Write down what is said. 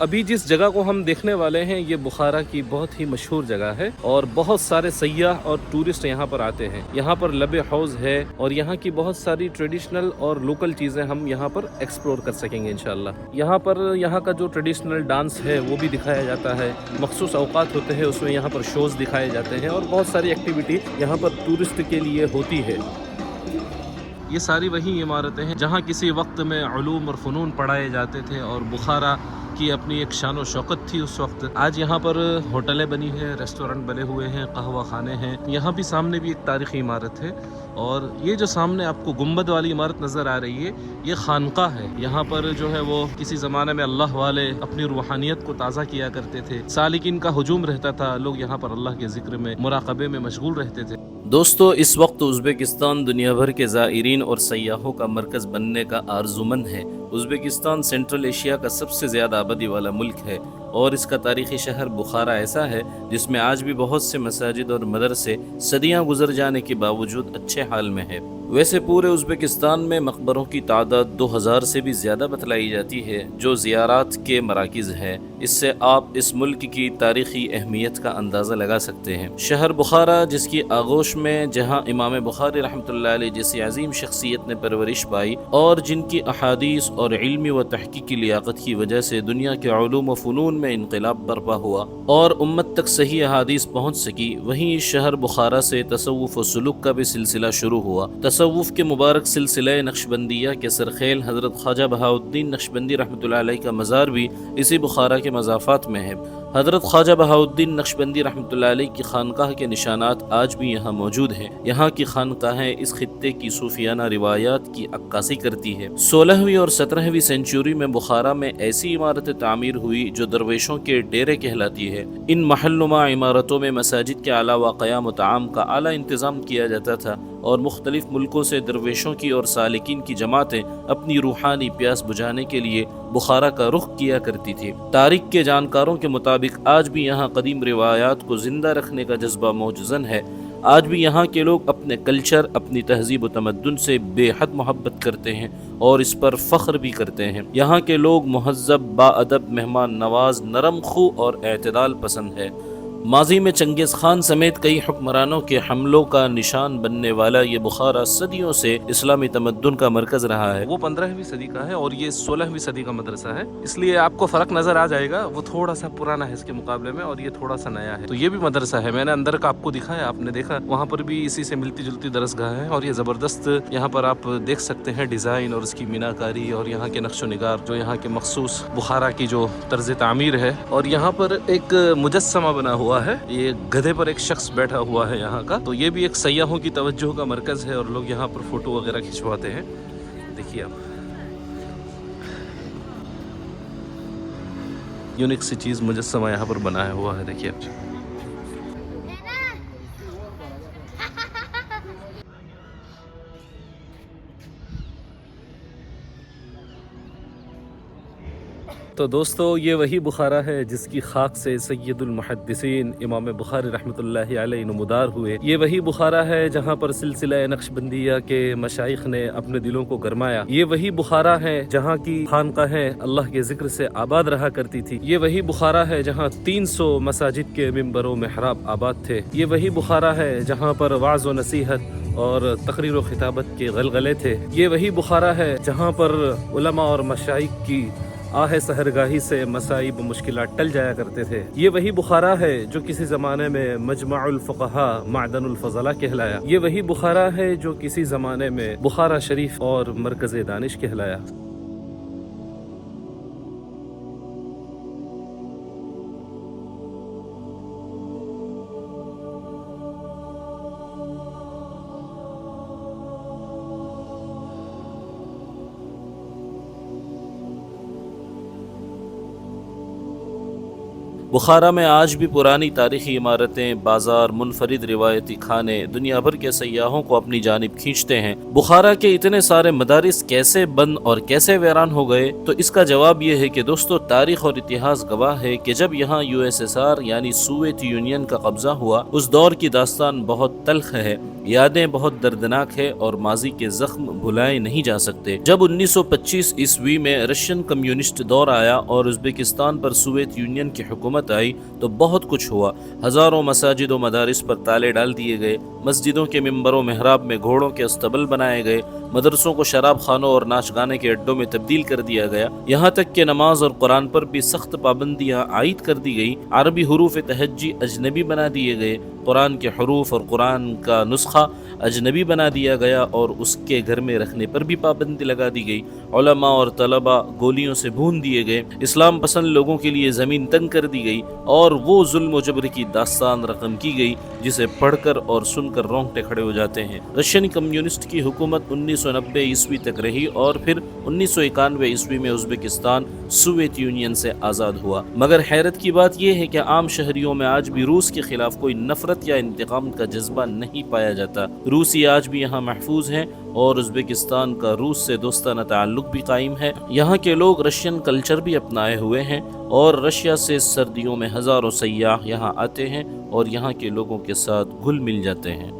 ابھی جس جگہ کو ہم دیکھنے والے ہیں یہ بخارا کی بہت ہی مشہور جگہ ہے اور بہت سارے سیاح اور ٹورسٹ یہاں پر آتے ہیں. یہاں پر لب حوض ہے اور یہاں کی بہت ساری ٹریڈیشنل اور لوکل چیزیں ہم یہاں پر ایکسپلور کر سکیں گے انشاءاللہ. یہاں کا جو ٹریڈیشنل ڈانس ہے وہ بھی دکھایا جاتا ہے. مخصوص اوقات ہوتے ہیں اس میں یہاں پر شوز دکھائے جاتے ہیں اور بہت ساری ایکٹیویٹی یہاں پر ٹورسٹ کے لیے ہوتی ہے. یہ ساری وہی عمارتیں ہیں جہاں کسی وقت میں علوم اور فنون پڑھائے جاتے تھے اور بخارا کی اپنی ایک شان و شوکت تھی اس وقت. آج یہاں پر ہوٹلیں بنی ہیں، ریسٹورنٹ بنے ہوئے ہیں، قہوہ خانے ہیں. یہاں بھی سامنے بھی ایک تاریخی عمارت ہے اور یہ جو سامنے آپ کو گنبد والی عمارت نظر آ رہی ہے یہ خانقاہ ہے. یہاں پر جو ہے وہ کسی زمانے میں اللہ والے اپنی روحانیت کو تازہ کیا کرتے تھے. سالکین کا ہجوم رہتا تھا، لوگ یہاں پر اللہ کے ذکر میں مراقبے میں مشغول رہتے تھے. دوستو اس وقت ازبکستان دنیا بھر کے زائرین اور سیاحوں کا مرکز بننے کا آرزومند ہے. ازبکستان سینٹرل ایشیا کا سب سے زیادہ آبادی والا ملک ہے اور اس کا تاریخی شہر بخارا ایسا ہے جس میں آج بھی بہت سے مساجد اور مدرسے صدیاں گزر جانے کے باوجود اچھے حال میں ہے. ویسے پورے ازبکستان میں مقبروں کی تعداد 2000 سے بھی زیادہ بتلائی جاتی ہے جو زیارات کے مراکز ہے. اس سے آپ اس ملک کی تاریخی اہمیت کا اندازہ لگا سکتے ہیں. شہر بخارا جس کی آغوش میں جہاں امام بخاری رحمۃ اللہ علیہ جیسی عظیم شخصیت نے پرورش پائی اور جن کی احادیث اور علمی و تحقیقی لیاقت کی وجہ سے دنیا کے علوم و فنون میں انقلاب برپا ہوا اور امت تک صحیح احادیث پہنچ سکی، وہیں اس شہر بخارا سے تصوف و سلوک کا بھی سلسلہ شروع ہوا. تصوف کے مبارک سلسلہ نقشبندیہ کے سرخیل حضرت خواجہ بہاؤالدین نقشبندی رحمۃ اللہ علیہ کا مزار بھی اسی بخارا کے مضافات میں ہے. حضرت خواجہ بہاؤالدین نقشبندی رحمۃ اللہ علیہ کی خانقاہ کے نشانات آج بھی یہاں موجود ہیں. یہاں کی خانقاہیں اس خطے کی صوفیانہ روایات کی عکاسی کرتی ہے. 16ویں اور 17ویں سینچری میں بخارا میں ایسی عمارتیں تعمیر ہوئی جو درویشوں کے ڈیرے کہلاتی ہے. ان محل نما عمارتوں میں مساجد کے علاوہ قیام و طعام کا اعلیٰ انتظام کیا جاتا تھا اور مختلف ملکوں سے درویشوں کی اور سالکین کی جماعتیں اپنی روحانی پیاس بجھانے کے لیے بخارا کا رخ کیا کرتی تھی. تاریخ کے جانکاروں کے مطابق آج بھی یہاں قدیم روایات کو زندہ رکھنے کا جذبہ موجزن ہے. آج بھی یہاں کے لوگ اپنے کلچر، اپنی تہذیب و تمدن سے بے حد محبت کرتے ہیں اور اس پر فخر بھی کرتے ہیں. یہاں کے لوگ مہذب، باادب، مہمان نواز، نرم خو اور اعتدال پسند ہے. ماضی میں چنگیز خان سمیت کئی حکمرانوں کے حملوں کا نشان بننے والا یہ بخارا صدیوں سے اسلامی تمدن کا مرکز رہا ہے. وہ 15ویں صدی کا ہے اور یہ 16ویں صدی کا مدرسہ ہے، اس لیے آپ کو فرق نظر آ جائے گا. وہ تھوڑا سا پرانا ہے اس کے مقابلے میں اور یہ تھوڑا سا نیا ہے. تو یہ بھی مدرسہ ہے، میں نے اندر کا آپ کو دکھایا، آپ نے دیکھا وہاں پر بھی اسی سے ملتی جلتی درسگاہ ہے اور یہ زبردست یہاں پر آپ دیکھ سکتے ہیں ڈیزائن اور اس کی میناکاری اور یہاں کے نقش و نگار جو یہاں کے مخصوص بخارا کی جو طرز تعمیر ہے. اور یہاں پر ایک مجسمہ بنا ہوا ہے، یہ گدھے پر ایک شخص بیٹھا ہوا ہے یہاں کا. تو یہ بھی ایک سیاحوں کی توجہ کا مرکز ہے اور لوگ یہاں پر فوٹو وغیرہ کھنچواتے ہیں. دیکھیے آپ یونیک سی چیز مجسمہ یہاں پر بنایا ہوا ہے. دیکھیے آپ تو دوستو یہ وہی بخارا ہے جس کی خاک سے سید المحدثین امام بخاری رحمۃ اللہ علیہ نمودار ہوئے. یہ وہی بخارا ہے جہاں پر سلسلہ نقشبندیہ کے مشائخ نے اپنے دلوں کو گرمایا. یہ وہی بخارا ہے جہاں کی خانقاہیں اللہ کے ذکر سے آباد رہا کرتی تھی. یہ وہی بخارا ہے جہاں 300 مساجد کے ممبر و محراب آباد تھے. یہ وہی بخارا ہے جہاں پر وعظ و نصیحت اور تقریر و خطابت کے غلغلے تھے. یہ وہی بخارا ہے جہاں پر علماء اور مشائخ کی آہ سحرگاہی سے مصائب و مشکلات ٹل جایا کرتے تھے. یہ وہی بخارا ہے جو کسی زمانے میں مجمع الفقہاء معدن الفضلاء کہلایا. یہ وہی بخارا ہے جو کسی زمانے میں بخارا شریف اور مرکز دانش کہلایا. بخارا میں آج بھی پرانی تاریخی عمارتیں، بازار، منفرد روایتی کھانے دنیا بھر کے سیاحوں کو اپنی جانب کھینچتے ہیں۔ بخارا کے اتنے سارے مدارس کیسے بند اور کیسے ویران ہو گئے؟ تو اس کا جواب یہ ہے کہ دوستو، تاریخ اور اتہاس گواہ ہے کہ جب یہاں USSR یعنی سوویت یونین کا قبضہ ہوا، اس دور کی داستان بہت تلخ ہے، یادیں بہت دردناک ہے اور ماضی کے زخم بھلائے نہیں جا سکتے۔ جب 1925 عیسوی میں رشین کمیونسٹ دور آیا اور ازبکستان پر سوویت یونین کی حکومت آئی تو بہت کچھ ہوا۔ ہزاروں مساجد و مدارس پر تالے ڈال دیے گئے، مسجدوں کے منبر و محراب میں گھوڑوں کے استبل بنائے گئے، مدرسوں کو شراب خانوں اور ناچ گانے کے اڈوں میں تبدیل کر دیا گیا، یہاں تک کہ نماز اور قرآن پر بھی سخت پابندیاں عائد کر دی گئی، عربی حروف تہجی اجنبی بنا دیے گئے، قرآن کے حروف اور قرآن کا نسخہ اجنبی بنا دیا گیا اور اس کے گھر میں رکھنے پر بھی پابندی لگا دی گئی، علماء اور طلباء گولیوں سے بھون دیے گئے، اسلام پسند لوگوں کے لیے زمین تنگ کر دی گئی اور وہ ظلم و جبر کی داستان رقم کی گئی جسے پڑھ کر اور سن کر رونگٹے کھڑے ہو جاتے ہیں۔ رشین کمیونسٹ کی حکومت 1990 عیسوی تک رہی اور پھر 1991 عیسوی میں ازبکستان سوویت یونین سے آزاد ہوا۔ مگر حیرت کی بات یہ ہے کہ عام شہریوں میں آج بھی روس کے خلاف کوئی نفرت یا انتقام کا جذبہ نہیں پایا جاتا۔ روسی آج بھی یہاں محفوظ ہیں اور ازبکستان کا روس سے دوستانہ تعلق بھی قائم ہے۔ یہاں کے لوگ رشین کلچر بھی اپنائے ہوئے ہیں اور رشیا سے سردیوں میں ہزاروں سیاح یہاں آتے ہیں اور یہاں کے لوگوں کے ساتھ گھل مل جاتے ہیں۔